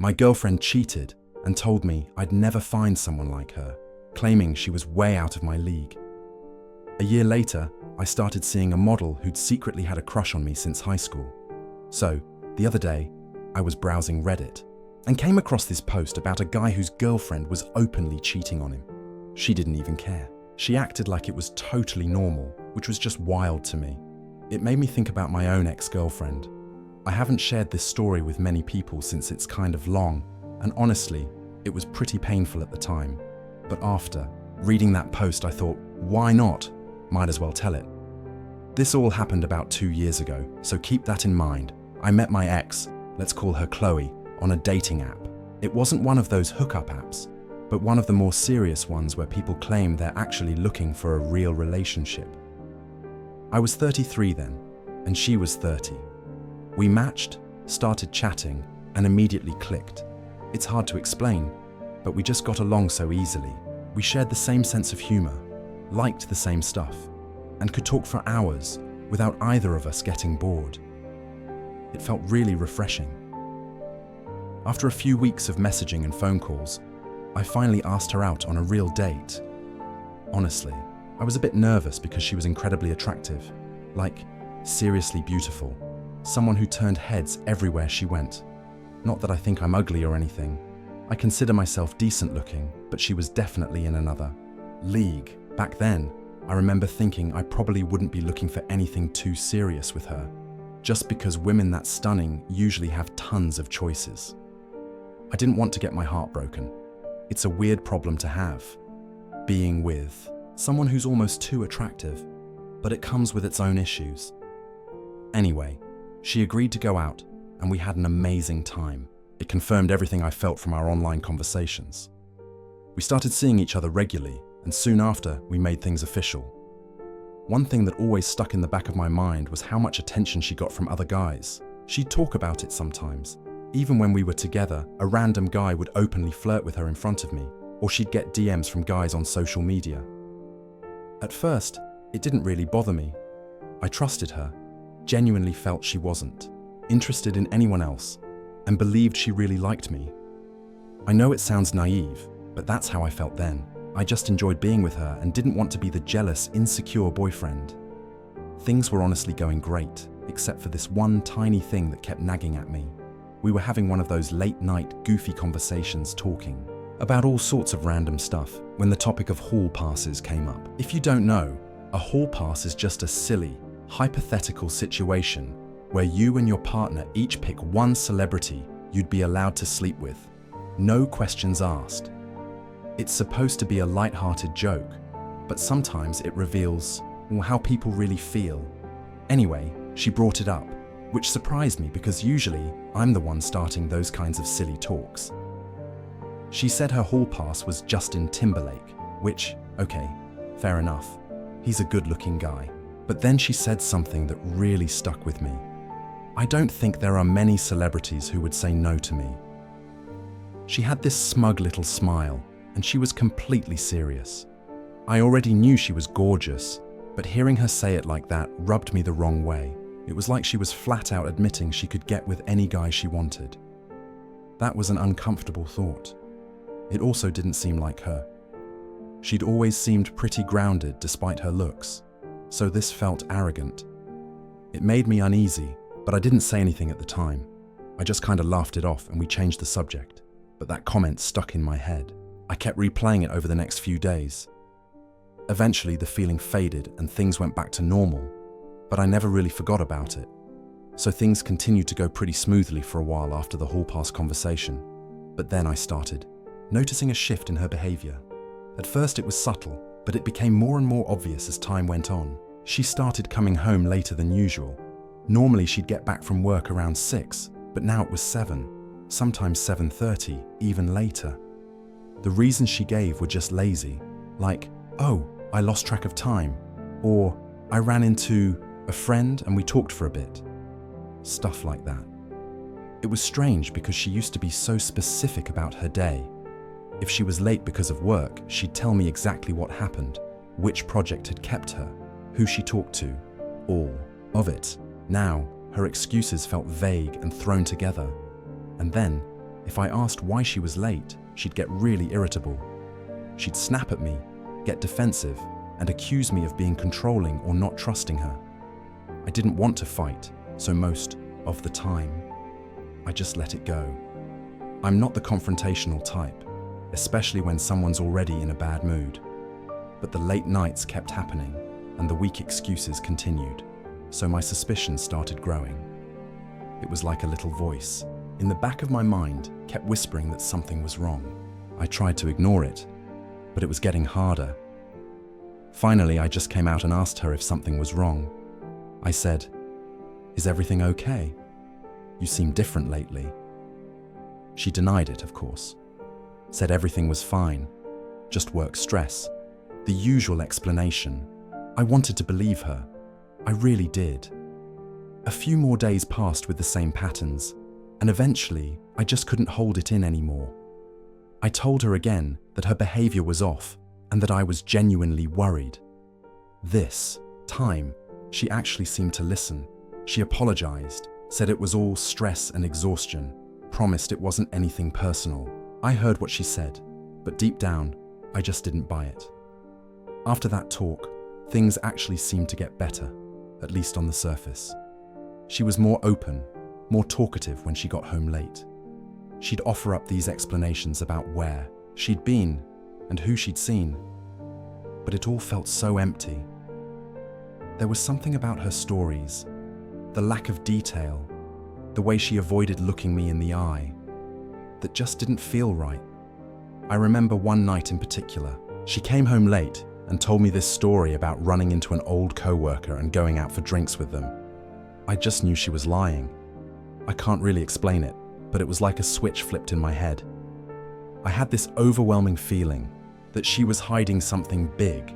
My girlfriend cheated and told me I'd never find someone like her, claiming she was way out of my league. A year later, I started seeing a model who'd secretly had a crush on me since high school. So, the other day, I was browsing Reddit and came across this post about a guy whose girlfriend was openly cheating on him. She didn't even care. She acted like it was totally normal, which was just wild to me. It made me think about my own ex-girlfriend. I haven't shared this story with many people since it's kind of long, and honestly, it was pretty painful at the time. But after reading that post, I thought, why not? Might as well tell it. This all happened about 2 years ago, so keep that in mind. I met my ex, let's call her Chloe, on a dating app. It wasn't one of those hookup apps, but one of the more serious ones where people claim they're actually looking for a real relationship. I was 33 then, and she was 30. We matched, started chatting, and immediately clicked. It's hard to explain, but we just got along so easily. We shared the same sense of humor, liked the same stuff, and could talk for hours without either of us getting bored. It felt really refreshing. After a few weeks of messaging and phone calls, I finally asked her out on a real date. Honestly, I was a bit nervous because she was incredibly attractive, like seriously beautiful, someone who turned heads everywhere she went. Not that I think I'm ugly or anything. I consider myself decent looking, but she was definitely in another league. Back then, I remember thinking I probably wouldn't be looking for anything too serious with her, just because women that stunning usually have tons of choices. I didn't want to get my heart broken. It's a weird problem to have, being with someone who's almost too attractive, but it comes with its own issues. Anyway, she agreed to go out, and we had an amazing time. It confirmed everything I felt from our online conversations. We started seeing each other regularly, and soon after, we made things official. One thing that always stuck in the back of my mind was how much attention she got from other guys. She'd talk about it sometimes. Even when we were together, a random guy would openly flirt with her in front of me, or she'd get DMs from guys on social media. At first, it didn't really bother me. I trusted her, genuinely felt she wasn't interested in anyone else, and believed she really liked me. I know it sounds naive, but that's how I felt then. I just enjoyed being with her and didn't want to be the jealous, insecure boyfriend. Things were honestly going great, except for this one tiny thing that kept nagging at me. We were having one of those late-night, goofy conversations talking about all sorts of random stuff when the topic of hall passes came up. If you don't know, a hall pass is just a silly, hypothetical situation where you and your partner each pick one celebrity you'd be allowed to sleep with. No questions asked. It's supposed to be a light-hearted joke, but sometimes it reveals how people really feel. Anyway, she brought it up, which surprised me because usually I'm the one starting those kinds of silly talks. She said her hall pass was Justin Timberlake, which, okay, fair enough. He's a good-looking guy. But then she said something that really stuck with me. I don't think there are many celebrities who would say no to me. She had this smug little smile, and she was completely serious. I already knew she was gorgeous, but hearing her say it like that rubbed me the wrong way. It was like she was flat out admitting she could get with any guy she wanted. That was an uncomfortable thought. It also didn't seem like her. She'd always seemed pretty grounded despite her looks, so this felt arrogant. It made me uneasy, but I didn't say anything at the time. I just kind of laughed it off and we changed the subject, but that comment stuck in my head. I kept replaying it over the next few days. Eventually the feeling faded and things went back to normal, but I never really forgot about it. So things continued to go pretty smoothly for a while after the hall pass conversation. But then I started noticing a shift in her behavior. At first it was subtle, but it became more and more obvious as time went on. She started coming home later than usual. Normally she'd get back from work around 6, but now it was 7, sometimes 7:30, even later. The reasons she gave were just lazy, like, oh, I lost track of time, or I ran into a friend and we talked for a bit. Stuff like that. It was strange because she used to be so specific about her day. If she was late because of work, she'd tell me exactly what happened, which project had kept her, who she talked to, all of it. Now, her excuses felt vague and thrown together. And then, If I asked why she was late, she'd get really irritable. She'd snap at me, get defensive, and accuse me of being controlling or not trusting her. I didn't want to fight, so most of the time, I just let it go. I'm not the confrontational type, especially when someone's already in a bad mood. But the late nights kept happening, and the weak excuses continued, so my suspicions started growing. It was like a little voice in the back of my mind kept whispering that something was wrong. I tried to ignore it, but it was getting harder. Finally, I just came out and asked her if something was wrong. I said, "Is everything okay? You seem different lately." She denied it, of course. Said everything was fine, just work stress. The usual explanation. I wanted to believe her. I really did. A few more days passed with the same patterns, and eventually I just couldn't hold it in anymore. I told her again that her behavior was off and that I was genuinely worried. This time, she actually seemed to listen. She apologized, said it was all stress and exhaustion, promised it wasn't anything personal. I heard what she said, but deep down, I just didn't buy it. After that talk, things actually seemed to get better, at least on the surface. She was more open, more talkative when she got home late. She'd offer up these explanations about where she'd been and who she'd seen, but it all felt so empty. There was something about her stories, the lack of detail, the way she avoided looking me in the eye, that just didn't feel right. I remember one night in particular, she came home late and told me this story about running into an old co-worker and going out for drinks with them. I just knew she was lying. I can't really explain it, but it was like a switch flipped in my head. I had this overwhelming feeling that she was hiding something big.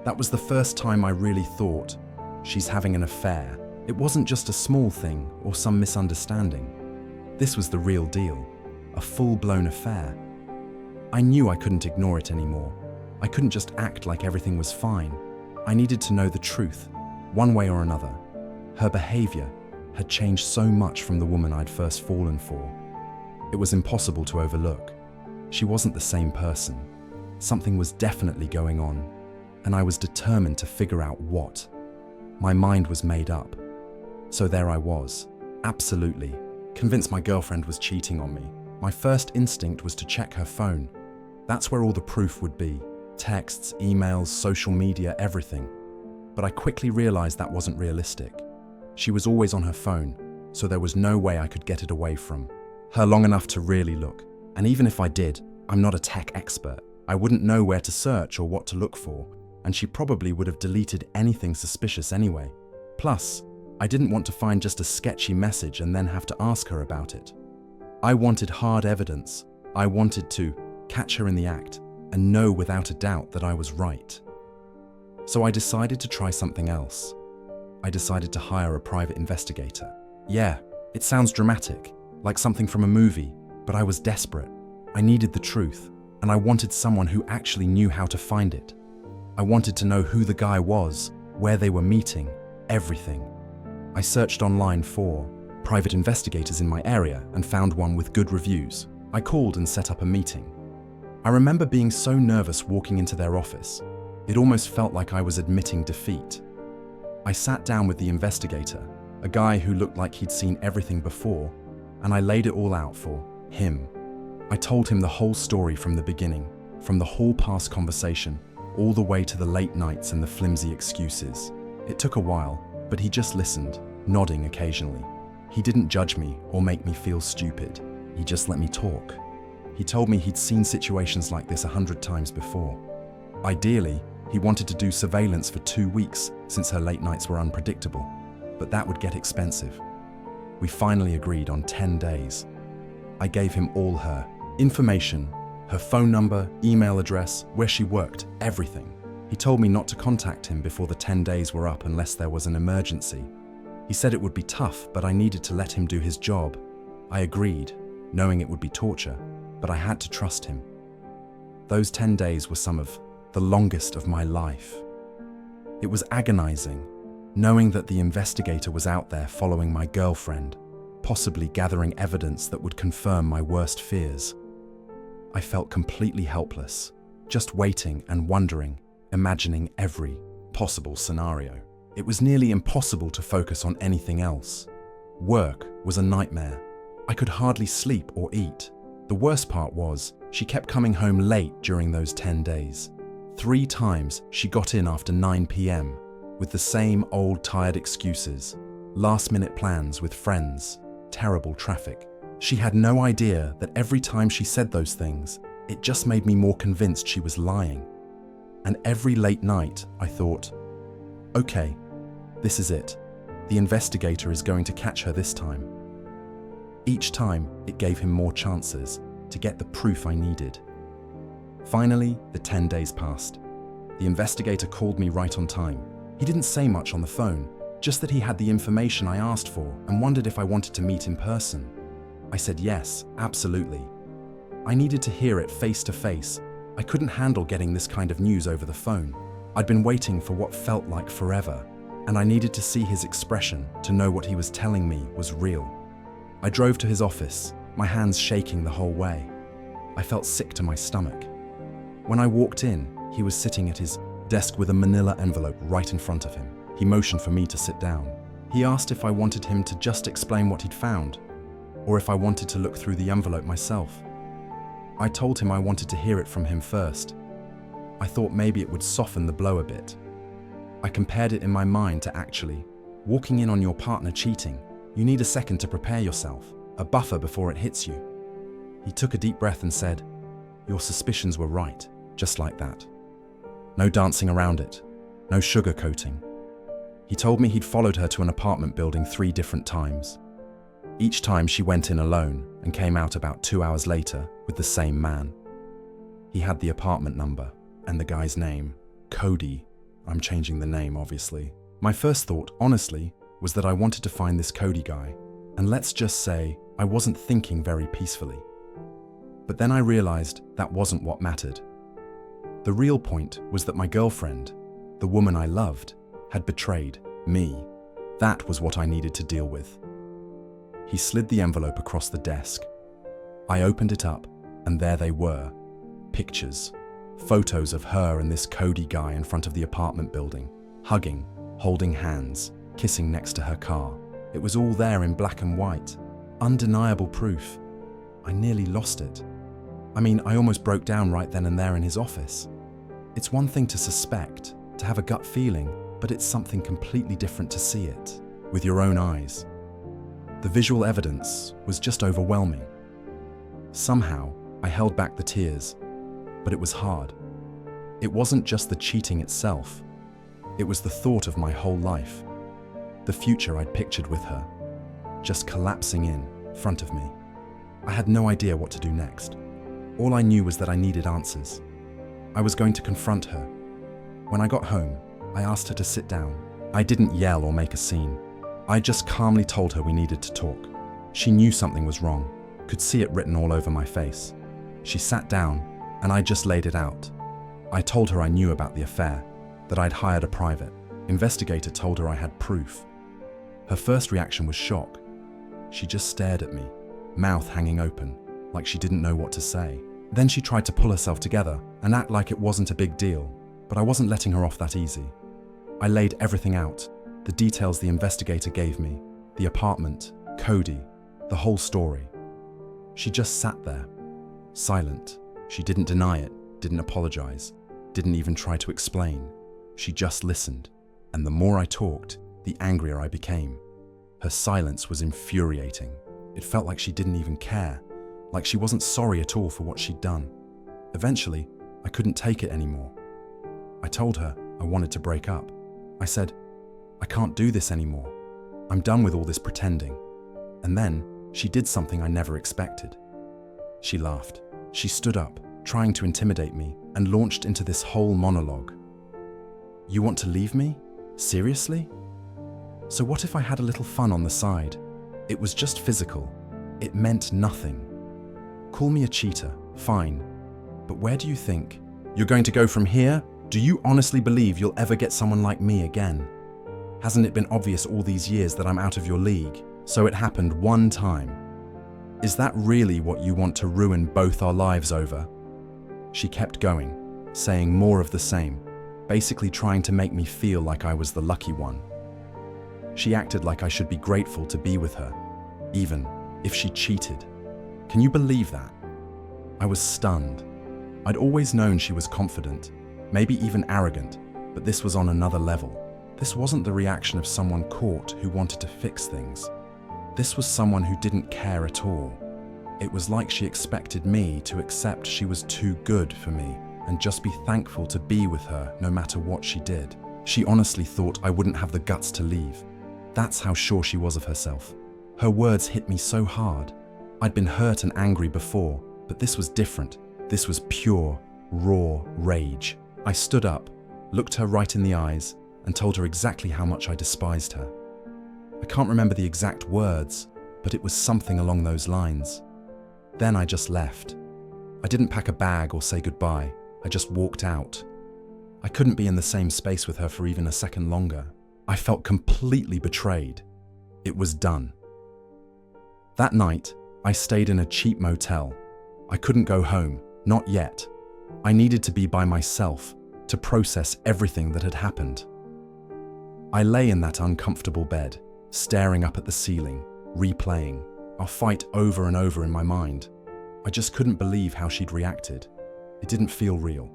That was the first time I really thought, she's having an affair. It wasn't just a small thing or some misunderstanding. This was the real deal, a full-blown affair. I knew I couldn't ignore it anymore. I couldn't just act like everything was fine. I needed to know the truth, one way or another. Her behavior had changed so much from the woman I'd first fallen for. It was impossible to overlook. She wasn't the same person. Something was definitely going on, and I was determined to figure out what. My mind was made up. So there I was, absolutely, convinced my girlfriend was cheating on me. My first instinct was to check her phone. That's where all the proof would be. Texts, emails, social media, everything. But I quickly realized that wasn't realistic. She was always on her phone, so there was no way I could get it away from her long enough to really look. And even if I did, I'm not a tech expert. I wouldn't know where to search or what to look for, and she probably would have deleted anything suspicious anyway. Plus, I didn't want to find just a sketchy message and then have to ask her about it. I wanted hard evidence. I wanted to catch her in the act and know without a doubt that I was right. So I decided to try something else. I decided to hire a private investigator. Yeah, it sounds dramatic, like something from a movie, but I was desperate. I needed the truth, and I wanted someone who actually knew how to find it. I wanted to know who the guy was, where they were meeting, everything. I searched online for private investigators in my area and found one with good reviews. I called and set up a meeting. I remember being so nervous walking into their office. It almost felt like I was admitting defeat. I sat down with the investigator, a guy who looked like he'd seen everything before, and I laid it all out for him. I told him the whole story from the beginning, from the whole past conversation, all the way to the late nights and the flimsy excuses. It took a while, but he just listened, nodding occasionally. He didn't judge me or make me feel stupid. He just let me talk. He told me he'd seen situations like this 100 times before. Ideally, he wanted to do surveillance for 2 weeks since her late nights were unpredictable, but that would get expensive. We finally agreed on 10 days. I gave him all her information, her phone number, email address, where she worked, everything. He told me not to contact him before the 10 days were up unless there was an emergency. He said it would be tough, but I needed to let him do his job. I agreed, knowing it would be torture, but I had to trust him. Those 10 days were some of the longest of my life. It was agonizing, knowing that the investigator was out there following my girlfriend, possibly gathering evidence that would confirm my worst fears. I felt completely helpless, just waiting and wondering, imagining every possible scenario. It was nearly impossible to focus on anything else. Work was a nightmare. I could hardly sleep or eat. The worst part was, she kept coming home late during those 10 days. 3 times she got in after 9 p.m. with the same old tired excuses, last-minute plans with friends, terrible traffic. She had no idea that every time she said those things, it just made me more convinced she was lying. And every late night, I thought, okay, this is it. The investigator is going to catch her this time. Each time, it gave him more chances to get the proof I needed. Finally, the 10 days passed. The investigator called me right on time. He didn't say much on the phone, just that he had the information I asked for and wondered if I wanted to meet in person. I said yes, absolutely. I needed to hear it face to face. I couldn't handle getting this kind of news over the phone. I'd been waiting for what felt like forever, and I needed to see his expression to know what he was telling me was real. I drove to his office, my hands shaking the whole way. I felt sick to my stomach. When I walked in, he was sitting at his desk with a manila envelope right in front of him. He motioned for me to sit down. He asked if I wanted him to just explain what he'd found, or if I wanted to look through the envelope myself. I told him I wanted to hear it from him first. I thought maybe it would soften the blow a bit. I compared it in my mind to actually walking in on your partner cheating. You need a second to prepare yourself, a buffer before it hits you. He took a deep breath and said, "Your suspicions were right," just like that. No dancing around it, no sugarcoating. He told me he'd followed her to an apartment building 3 different times. Each time she went in alone and came out about 2 hours later with the same man. He had the apartment number and the guy's name, Cody. I'm changing the name, obviously. My first thought, honestly, was that I wanted to find this Cody guy, and let's just say I wasn't thinking very peacefully. But then I realized that wasn't what mattered. The real point was that my girlfriend, the woman I loved, had betrayed me. That was what I needed to deal with. He slid the envelope across the desk. I opened it up, and there they were. Pictures. Photos of her and this Cody guy in front of the apartment building, hugging, holding hands, kissing next to her car. It was all there in black and white. Undeniable proof. I nearly lost it. I mean, I almost broke down right then and there in his office. It's one thing to suspect, to have a gut feeling, but it's something completely different to see it, with your own eyes. The visual evidence was just overwhelming. Somehow, I held back the tears, but it was hard. It wasn't just the cheating itself. It was the thought of my whole life, the future I'd pictured with her, just collapsing in front of me. I had no idea what to do next. All I knew was that I needed answers. I was going to confront her. When I got home, I asked her to sit down. I didn't yell or make a scene. I just calmly told her we needed to talk. She knew something was wrong, could see it written all over my face. She sat down, and I just laid it out. I told her I knew about the affair, that I'd hired a private investigator, told her I had proof. Her first reaction was shock. She just stared at me, mouth hanging open, like she didn't know what to say. Then she tried to pull herself together and act like it wasn't a big deal, but I wasn't letting her off that easy. I laid everything out, the details the investigator gave me, the apartment, Cody, the whole story. She just sat there, silent. She didn't deny it, didn't apologize, didn't even try to explain. She just listened, and the more I talked, the angrier I became. Her silence was infuriating. It felt like she didn't even care, like she wasn't sorry at all for what she'd done. Eventually, I couldn't take it anymore. I told her I wanted to break up. I said, "I can't do this anymore. I'm done with all this pretending." And then she did something I never expected. She laughed. She stood up, trying to intimidate me, and launched into this whole monologue. "You want to leave me? Seriously? So what if I had a little fun on the side? It was just physical. It meant nothing. Call me a cheater, fine. But where do you think you're going to go from here? Do you honestly believe you'll ever get someone like me again? Hasn't it been obvious all these years that I'm out of your league? So it happened one time. Is that really what you want to ruin both our lives over? She kept going, saying more of the same, basically trying to make me feel like I was the lucky one. She acted like I should be grateful to be with her, even if she cheated. Can you believe that? I was stunned. I'd always known she was confident, maybe even arrogant, but this was on another level. This wasn't the reaction of someone caught who wanted to fix things. This was someone who didn't care at all. It was like she expected me to accept she was too good for me and just be thankful to be with her no matter what she did. She honestly thought I wouldn't have the guts to leave. That's how sure she was of herself. Her words hit me so hard. I'd been hurt and angry before, but this was different. This was pure, raw rage. I stood up, looked her right in the eyes, and told her exactly how much I despised her. I can't remember the exact words, but it was something along those lines. Then I just left. I didn't pack a bag or say goodbye. I just walked out. I couldn't be in the same space with her for even a second longer. I felt completely betrayed. It was done. That night, I stayed in a cheap motel. I couldn't go home, not yet. I needed to be by myself to process everything that had happened. I lay in that uncomfortable bed, staring up at the ceiling, replaying our fight over and over in my mind. I just couldn't believe how she'd reacted. It didn't feel real.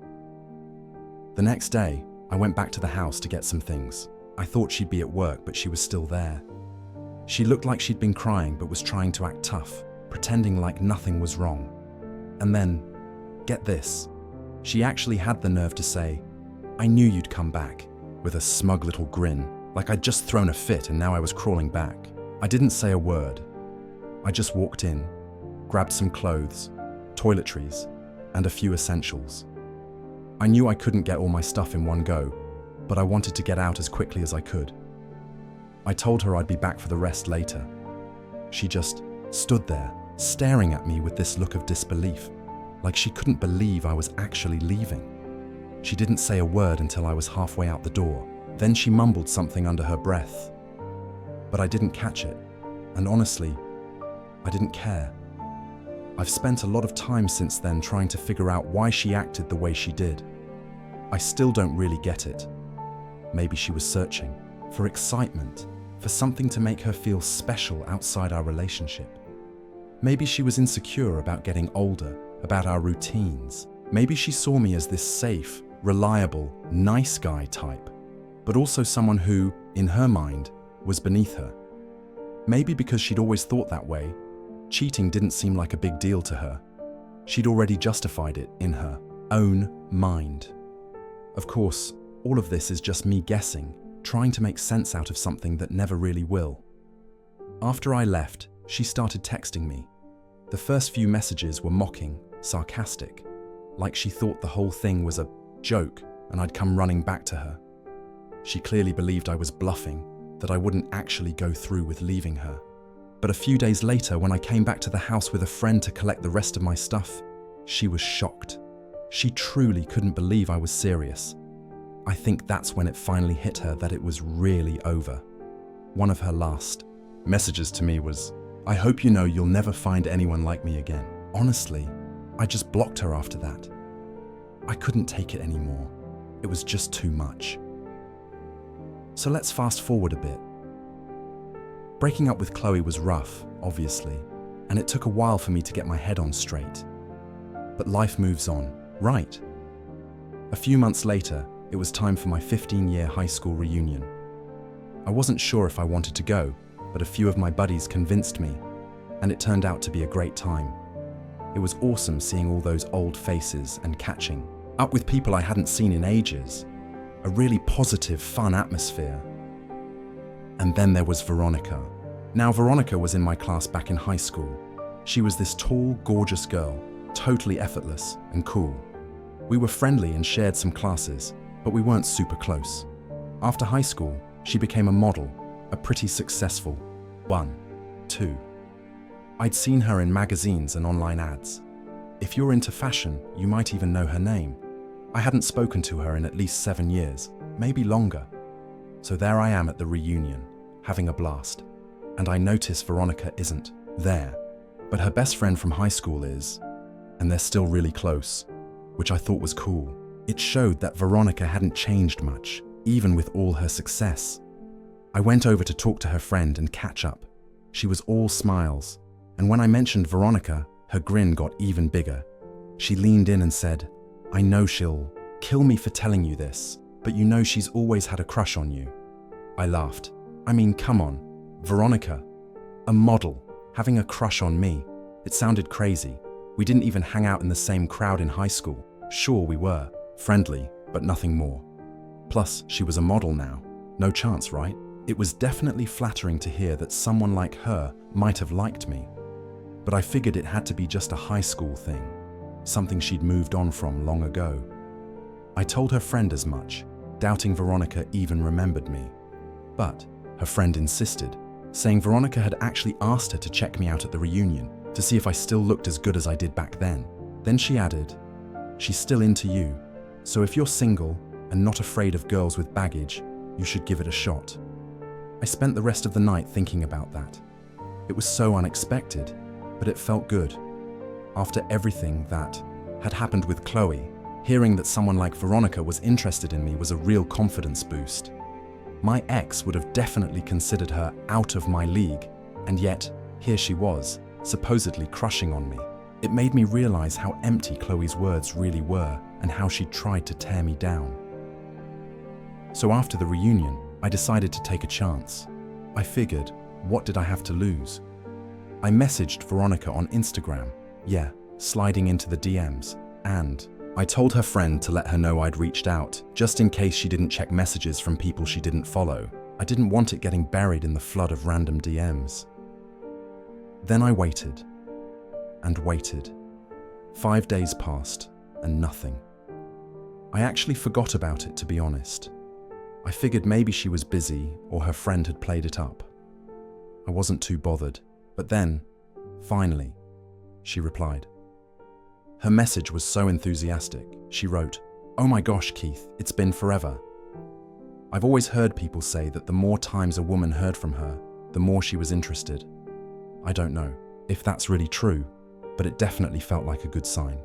The next day, I went back to the house to get some things. I thought she'd be at work, but she was still there. She looked like she'd been crying but was trying to act tough, pretending like nothing was wrong. And then, get this, she actually had the nerve to say, "I knew you'd come back," with a smug little grin, like I'd just thrown a fit and now I was crawling back. I didn't say a word. I just walked in, grabbed some clothes, toiletries, and a few essentials. I knew I couldn't get all my stuff in one go, but I wanted to get out as quickly as I could. I told her I'd be back for the rest later. She just stood there, staring at me with this look of disbelief, like she couldn't believe I was actually leaving. She didn't say a word until I was halfway out the door. Then she mumbled something under her breath. But I didn't catch it, and honestly, I didn't care. I've spent a lot of time since then trying to figure out why she acted the way she did. I still don't really get it. Maybe she was searching for excitement, for something to make her feel special outside our relationship. Maybe she was insecure about getting older, about our routines. Maybe she saw me as this safe, reliable, nice guy type, but also someone who, in her mind, was beneath her. Maybe because she'd always thought that way, cheating didn't seem like a big deal to her. She'd already justified it in her own mind. Of course, all of this is just me guessing, trying to make sense out of something that never really will. After I left, she started texting me. The first few messages were mocking, sarcastic, like she thought the whole thing was a joke and I'd come running back to her. She clearly believed I was bluffing, that I wouldn't actually go through with leaving her. But a few days later, when I came back to the house with a friend to collect the rest of my stuff, she was shocked. She truly couldn't believe I was serious. I think that's when it finally hit her that it was really over. One of her last messages to me was, "I hope you know you'll never find anyone like me again." Honestly, I just blocked her after that. I couldn't take it anymore. It was just too much. So let's fast forward a bit. Breaking up with Chloe was rough, obviously, and it took a while for me to get my head on straight. But life moves on, right? A few months later, it was time for my 15-year high school reunion. I wasn't sure if I wanted to go, but a few of my buddies convinced me, and it turned out to be a great time. It was awesome seeing all those old faces and catching up with people I hadn't seen in ages. A really positive, fun atmosphere. And then there was Veronica. Now, Veronica was in my class back in high school. She was this tall, gorgeous girl, totally effortless and cool. We were friendly and shared some classes, but we weren't super close. After high school, she became a model, a pretty successful one, too. I'd seen her in magazines and online ads. If you're into fashion, you might even know her name. I hadn't spoken to her in at least 7 years, maybe longer. So there I am at the reunion, having a blast. and I notice Veronica isn't there. But her best friend from high school is, and they're still really close, which I thought was cool. It showed that Veronica hadn't changed much, even with all her success. I went over to talk to her friend and catch up. She was all smiles, and when I mentioned Veronica, her grin got even bigger. She leaned in and said, "I know she'll kill me for telling you this, but you know she's always had a crush on you." I laughed. I mean, come on, Veronica, a model, having a crush on me. It sounded crazy. We didn't even hang out in the same crowd in high school. Sure, we were friendly, but nothing more. Plus, she was a model now. No chance, right? It was definitely flattering to hear that someone like her might have liked me. But I figured it had to be just a high school thing, something she'd moved on from long ago. I told her friend as much, doubting Veronica even remembered me. But her friend insisted, saying Veronica had actually asked her to check me out at the reunion to see if I still looked as good as I did back then. Then she added, "She's still into you, so if you're single and not afraid of girls with baggage, you should give it a shot." I spent the rest of the night thinking about that. It was so unexpected, but it felt good. After everything that had happened with Chloe, hearing that someone like Veronica was interested in me was a real confidence boost. My ex would have definitely considered her out of my league, and yet here she was, supposedly crushing on me. It made me realize how empty Chloe's words really were and how she tried to tear me down. So after the reunion, I decided to take a chance. I figured, what did I have to lose? I messaged Veronica on Instagram, sliding into the DMs, and I told her friend to let her know I'd reached out, just in case she didn't check messages from people she didn't follow. I didn't want it getting buried in the flood of random DMs. Then I waited, and waited. 5 days passed, and nothing. I actually forgot about it, to be honest. I figured maybe she was busy or her friend had played it up. I wasn't too bothered, but then, finally, she replied. Her message was so enthusiastic. She wrote, "Oh my gosh, Keith, it's been forever." I've always heard people say that the more times a woman heard from her, the more she was interested. I don't know if that's really true, but it definitely felt like a good sign.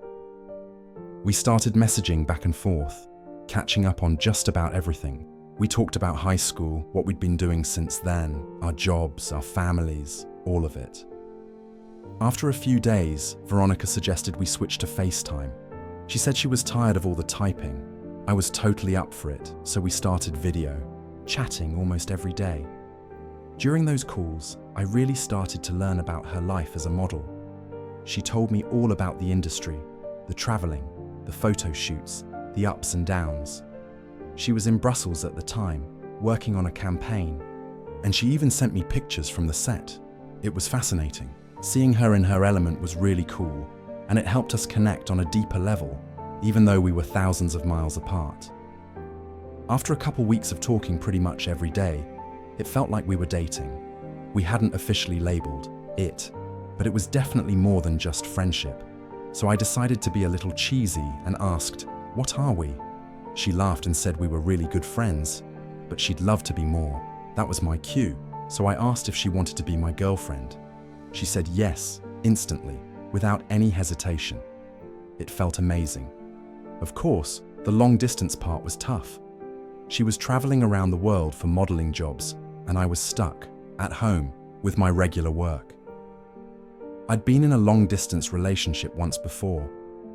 We started messaging back and forth, catching up on just about everything. We talked about high school, what we'd been doing since then, our jobs, our families, all of it. After a few days, Veronica suggested we switch to FaceTime. She said she was tired of all the typing. I was totally up for it, so we started video, chatting almost every day. During those calls, I really started to learn about her life as a model. She told me all about the industry, the traveling, the photo shoots, the ups and downs. She was in Brussels at the time, working on a campaign, and she even sent me pictures from the set. It was fascinating. Seeing her in her element was really cool, and it helped us connect on a deeper level, even though we were thousands of miles apart. After a couple weeks of talking pretty much every day, it felt like we were dating. We hadn't officially labeled it, but it was definitely more than just friendship. So I decided to be a little cheesy and asked, "What are we?" She laughed and said we were really good friends, but she'd love to be more. That was my cue, so I asked if she wanted to be my girlfriend. She said yes, instantly, without any hesitation. It felt amazing. Of course, the long-distance part was tough. She was traveling around the world for modeling jobs, and I was stuck, at home, with my regular work. I'd been in a long-distance relationship once before,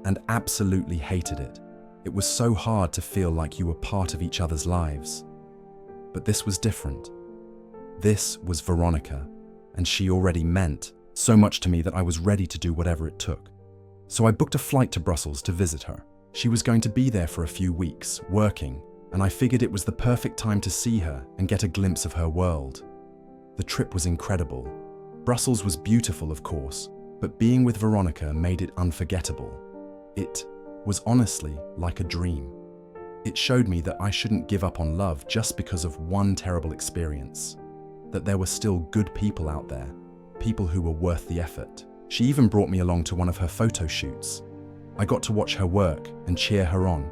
and absolutely hated it. It was so hard to feel like you were part of each other's lives. But this was different. This was Veronica, and she already meant so much to me that I was ready to do whatever it took. So I booked a flight to Brussels to visit her. She was going to be there for a few weeks, working, and I figured it was the perfect time to see her and get a glimpse of her world. The trip was incredible. Brussels was beautiful, of course, but being with Veronica made it unforgettable. It was honestly like a dream. It showed me that I shouldn't give up on love just because of one terrible experience, that there were still good people out there, people who were worth the effort. She even brought me along to one of her photo shoots. I got to watch her work and cheer her on,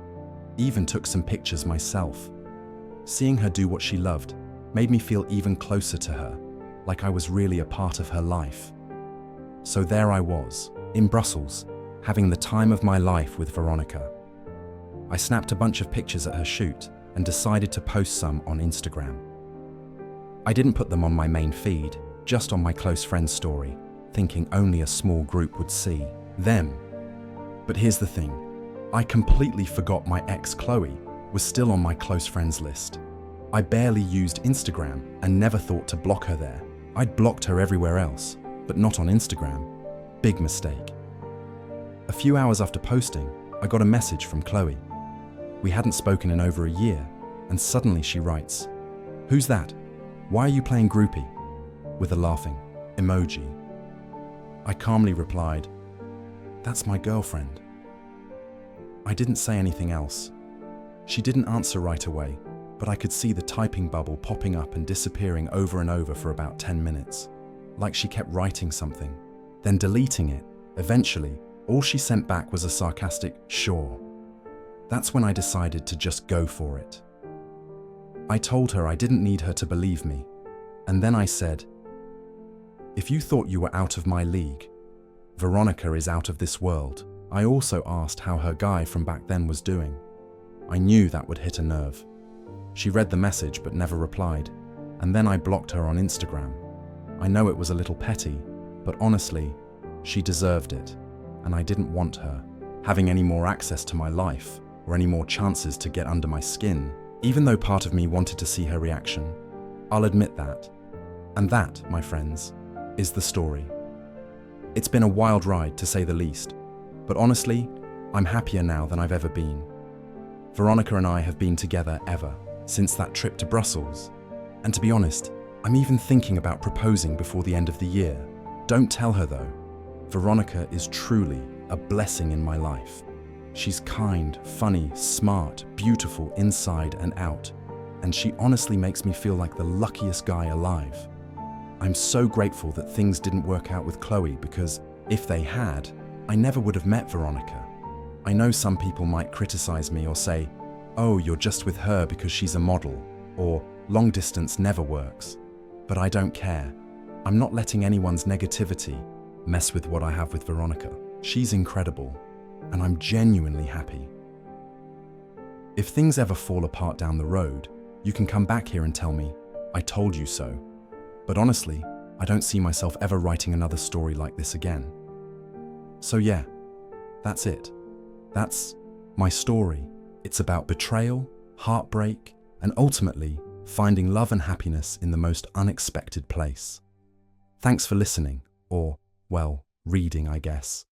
even took some pictures myself. Seeing her do what she loved made me feel even closer to her. like I was really a part of her life. So there I was, in Brussels, having the time of my life with Veronica. I snapped a bunch of pictures at her shoot and decided to post some on Instagram. I didn't put them on my main feed, just on my close friend's story, thinking only a small group would see them. But here's the thing, I completely forgot my ex Chloe was still on my close friends list. I barely used Instagram and never thought to block her there. I'd blocked her everywhere else, but not on Instagram. Big mistake. A few hours after posting, I got a message from Chloe. We hadn't spoken in over a year, and suddenly she writes, "Who's that? Why are you playing groupie?" with a laughing emoji. I calmly replied, "That's my girlfriend." I didn't say anything else. She didn't answer right away, but I could see the typing bubble popping up and disappearing over and over for about 10 minutes, like she kept writing something, then deleting it. Eventually, all she sent back was a sarcastic, "Sure." That's when I decided to just go for it. I told her I didn't need her to believe me, and then I said, "If you thought you were out of my league, Veronica is out of this world." I also asked how her guy from back then was doing. I knew that would hit a nerve. She read the message but never replied, and then I blocked her on Instagram. I know it was a little petty, but honestly, she deserved it, and I didn't want her having any more access to my life or any more chances to get under my skin, even though part of me wanted to see her reaction. I'll admit that. And that, my friends, is the story. It's been a wild ride, to say the least, but honestly, I'm happier now than I've ever been. Veronica and I have been together ever since that trip to Brussels. And to be honest, I'm even thinking about proposing before the end of the year. Don't tell her though. Veronica is truly a blessing in my life. She's kind, funny, smart, beautiful inside and out, and she honestly makes me feel like the luckiest guy alive. I'm so grateful that things didn't work out with Chloe, because if they had, I never would have met Veronica. I know some people might criticize me or say, "Oh, you're just with her because she's a model," or "long distance never works." But I don't care. I'm not letting anyone's negativity mess with what I have with Veronica. She's incredible, and I'm genuinely happy. If things ever fall apart down the road, you can come back here and tell me, "I told you so." But honestly, I don't see myself ever writing another story like this again. So yeah, that's it. That's my story. It's about betrayal, heartbreak, and ultimately finding love and happiness in the most unexpected place. Thanks for listening, or, well, reading, I guess.